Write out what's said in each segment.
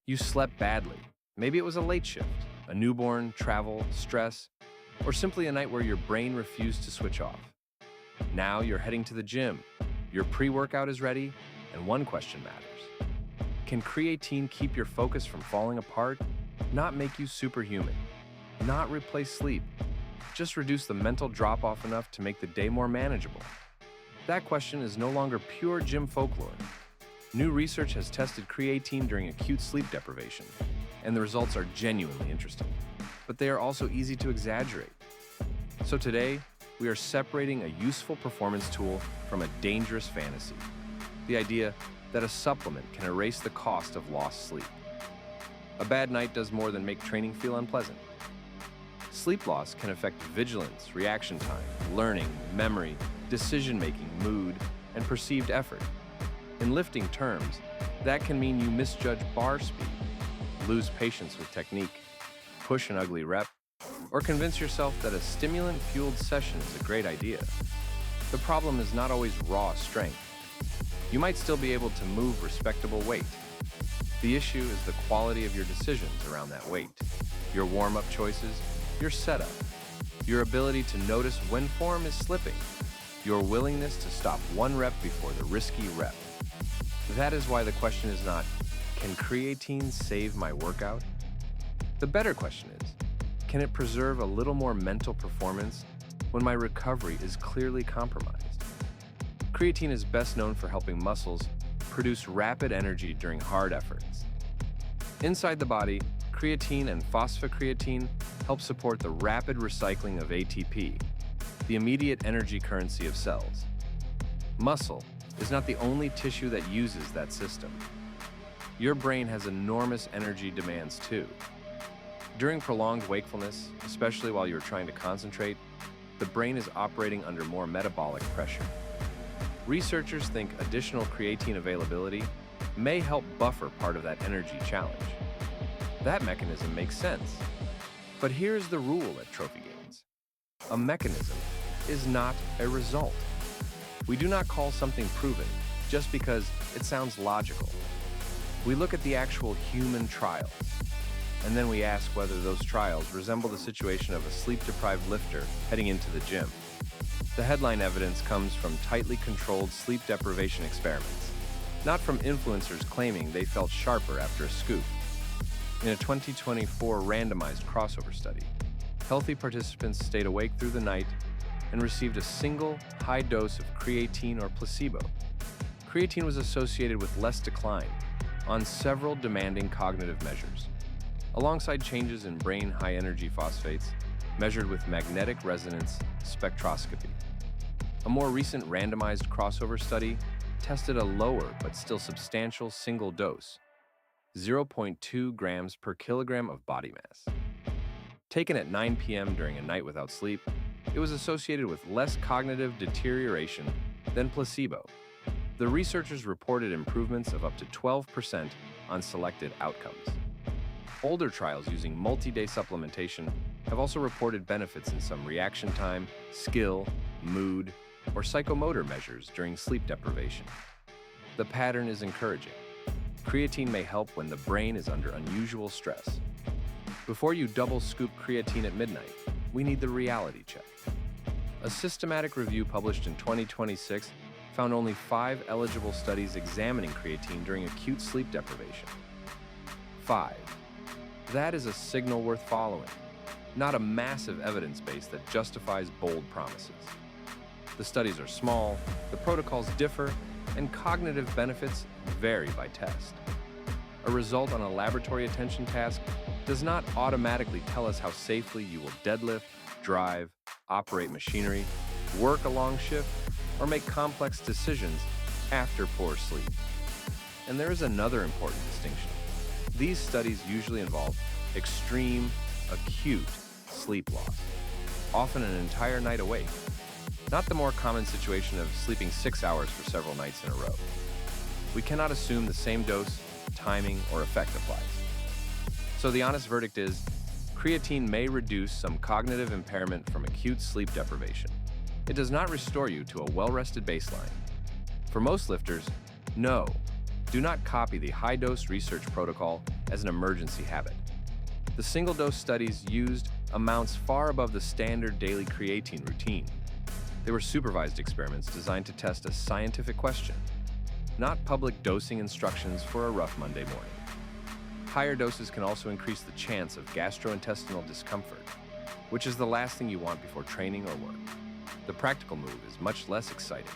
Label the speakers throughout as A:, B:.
A: You slept badly. Maybe it was a late shift, a newborn, travel, stress, or simply a night where your brain refused to switch off. Now you're heading to the gym. Your pre-workout is ready, and one question matters. Can creatine keep your focus from falling apart? Not make you superhuman. Not replace sleep. Just reduce the mental drop-off enough to make the day more manageable. That question is no longer pure gym folklore. New research has tested creatine during acute sleep deprivation, and the results are genuinely interesting. But they are also easy to exaggerate. So today, we are separating a useful performance tool from a dangerous fantasy. The idea that a supplement can erase the cost of lost sleep. A bad night does more than make training feel unpleasant. Sleep loss can affect vigilance, reaction time, learning, memory, decision-making, mood, and perceived effort. In lifting terms, that can mean you misjudge bar speed, lose patience with technique, push an ugly rep, or convince yourself that a stimulant-fueled session is a great idea. The problem is not always raw strength. You might still be able to move respectable weight. The issue is the quality of your decisions around that weight, your warm-up choices, your setup, your ability to notice when form is slipping, your willingness to stop one rep before the risky rep. That is why the question is not, can creatine save my workout? The better question is, can it preserve a little more mental performance when my recovery is clearly compromised? Creatine is best known for helping muscles produce rapid energy during hard efforts. Inside the body, creatine and phosphocreatine help support the rapid recycling of ATP, the immediate energy currency of cells. Muscle is not the only tissue that uses that system. Your brain has enormous energy demands too. During prolonged wakefulness, especially while you're trying to concentrate, the brain is operating under more metabolic pressure. Researchers think additional creatine availability may help buffer part of that energy challenge. That mechanism makes sense. But here's the rule at Trophy Gains. A mechanism is not a result. We do not call something proven just because it sounds logical. We look at the actual human trials, and then we ask whether those trials resemble the situation of a sleep-deprived lifter heading into the gym. The headline evidence comes from tightly controlled sleep deprivation experiments, not from influencers claiming they felt sharper after a scoop. In a 2024 randomized crossover study, healthy participants stayed awake through the night and received a single high dose of creatine or placebo. Creatine was associated with less decline on several demanding cognitive measures, alongside changes in brain high-energy phosphates measured with magnetic resonance spectroscopy. A more recent randomized crossover study tested a lower but still substantial single dose, 0.2 grams per kilogram of body mass. Taken at 9 p.m. during a night without sleep, it was associated with less cognitive deterioration than placebo. The researchers reported improvements of up to 12% on selected outcomes. Older trials using multi-day supplementation have also reported benefits in some reaction time, skill, mood, or psychomotor measures during sleep deprivation. The pattern is encouraging. Creatine may help when the brain is under unusual stress. Before you double scoop creatine at midnight, we need the reality check. A systematic review published in 2026 found only 5 eligible studies examining creatine during acute sleep deprivation. 5. That is a signal worth following, not a massive evidence base that justifies bold promises. The studies are small, the protocols differ, and cognitive benefits vary by test. A result on a laboratory attention task does not automatically tell us how safely you will deadlift, drive, operate machinery, work a long shift, or make complex decisions after poor sleep. And there is another important distinction. These studies usually involve extreme, acute sleep loss, often an entire night awake, not the more common situation of sleeping 6 hours for several nights in a row. We cannot assume the same dose, timing, or effect applies. So the honest verdict is, creatine may reduce some cognitive impairment from acute sleep deprivation. It does not restore you to a well-rested baseline. For most lifters, no, Do not copy the high-dose research protocol as an emergency habit. The single-dose studies used amounts far above the standard daily creatine routine. They were supervised experiments designed to test a scientific question, not public dosing instructions for a rough Monday morning. Higher doses can also increase the chance of gastrointestinal discomfort, which is the last thing you want before training or work. The practical move is much less exciting.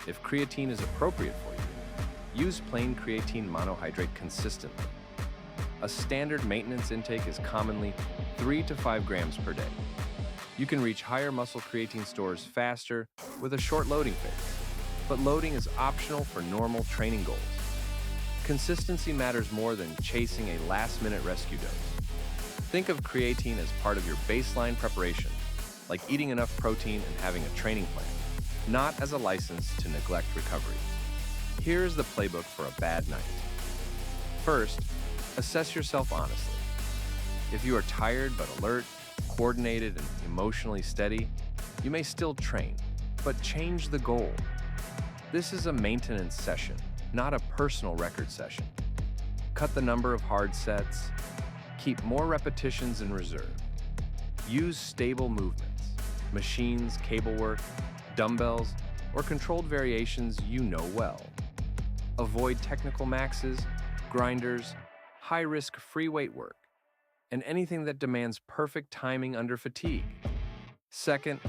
A: If creatine is appropriate for you, use plain creatine monohydrate consistently. A standard maintenance intake is commonly 3 to 5 grams per day. You can reach higher muscle creatine stores faster with a short loading phase, but loading is optional for normal training goals. Consistency matters more than chasing a last-minute rescue dose. Think of creatine as part of your baseline preparation, like eating enough protein and having a training plan, not as a license to neglect recovery. Here's the playbook for a bad night. First, assess yourself honestly. If you are tired but alert, coordinated, and emotionally steady, you may still train, but change the goal. This is a maintenance session, not a personal record session. Cut the number of hard sets. Keep more repetitions in reserve. Use stable movements, machines, cable work, dumbbells, or controlled variations you know well. Avoid technical maxes, grinders, high-risk free weight work, and anything that demands perfect timing under fatigue. Second,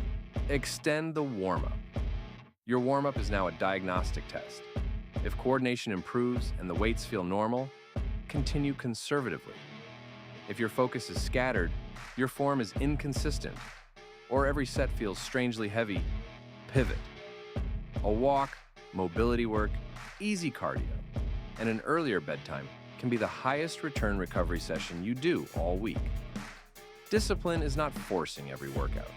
A: extend the warm-up. Your warm-up is now a diagnostic test. If coordination improves and the weights feel normal, continue conservatively. If your focus is scattered, your form is inconsistent, or every set feels strangely heavy, pivot. A walk, mobility work, easy cardio, and an earlier bedtime can be the highest return recovery session you do all week. Discipline is not forcing every workout.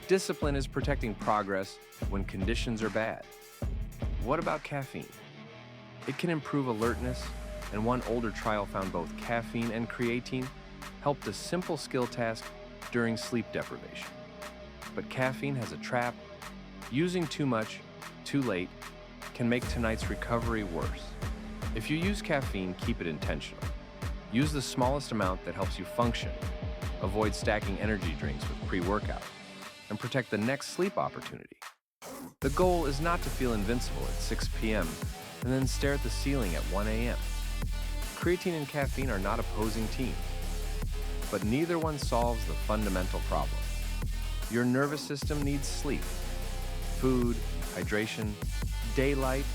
A: Discipline is protecting progress when conditions are bad. What about caffeine? It can improve alertness, and one older trial found both caffeine and creatine helped a simple skill task during sleep deprivation. But caffeine has a trap. Using too much, too late, can make tonight's recovery worse. If you use caffeine, keep it intentional. Use the smallest amount that helps you function. Avoid stacking energy drinks with pre-workout, and protect the next sleep opportunity. The goal is not to feel invincible at 6 p.m. and then stare at the ceiling at 1 a.m. Creatine and caffeine are not opposing teams, but neither one solves the fundamental problem. Your nervous system needs sleep, food, hydration, daylight,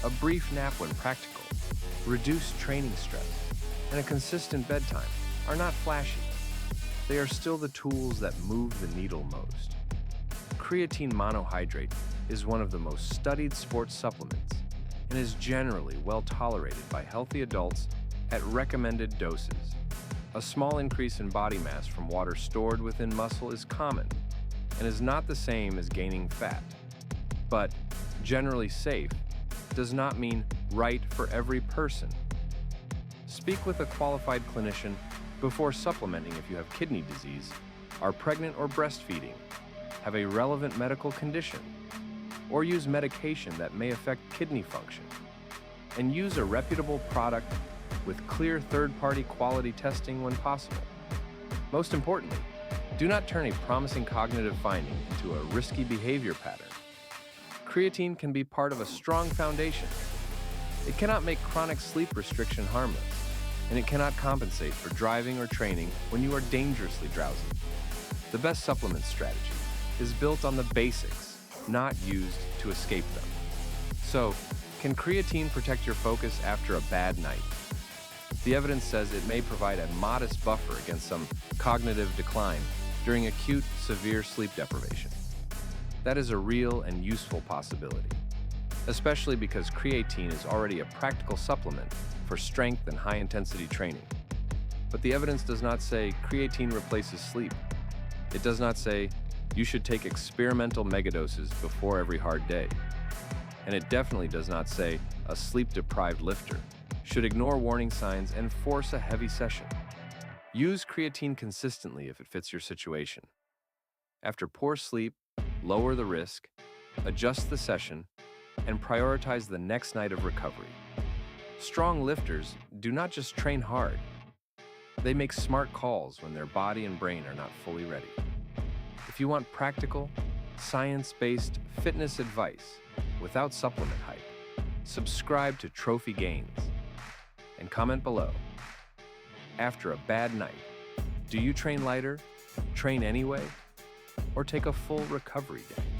A: a brief nap when practical, reduced training stress, and a consistent bedtime are not flashy. They are still the tools that move the needle most. Creatine monohydrate is one of the most studied sports supplements and is generally well tolerated by healthy adults at recommended doses. A small increase in body mass from water stored within muscle is common and is not the same as gaining fat. But generally safe does not mean right for every person. Speak with a qualified clinician before supplementing if you have kidney disease, are pregnant or breastfeeding, have a relevant medical condition, or use medication that may affect kidney function. And use a reputable product with clear third-party quality testing when possible. Most importantly, do not turn a promising cognitive finding into a risky behavior pattern. Creatine can be part of a strong foundation. It cannot make chronic sleep restriction harmless, and it cannot compensate for driving or training when you are dangerously drowsy. The best supplement strategy is built on the basics, not used to escape them. So, can creatine protect your focus after a bad night? The evidence says it may provide a modest buffer against some cognitive decline during acute, severe sleep deprivation. That is a real and useful possibility, especially because creatine is already a practical supplement for strength and high-intensity training. But the evidence does not say creatine replaces sleep. It does not say you should take experimental megadoses before every hard day. And it definitely does not say a sleep-deprived lifter should ignore warning signs and force a heavy session. Use creatine consistently if it fits your situation. After poor sleep, lower the risk, adjust the session, and prioritize the next night of recovery. Strong lifters do not just train hard, they make smart calls when their body and brain are not fully ready. If you want practical, science-based fitness advice without supplement hype, subscribe to Trophy Gains and comment below. After a bad night, do you train lighter, train anyway, or take a full recovery day?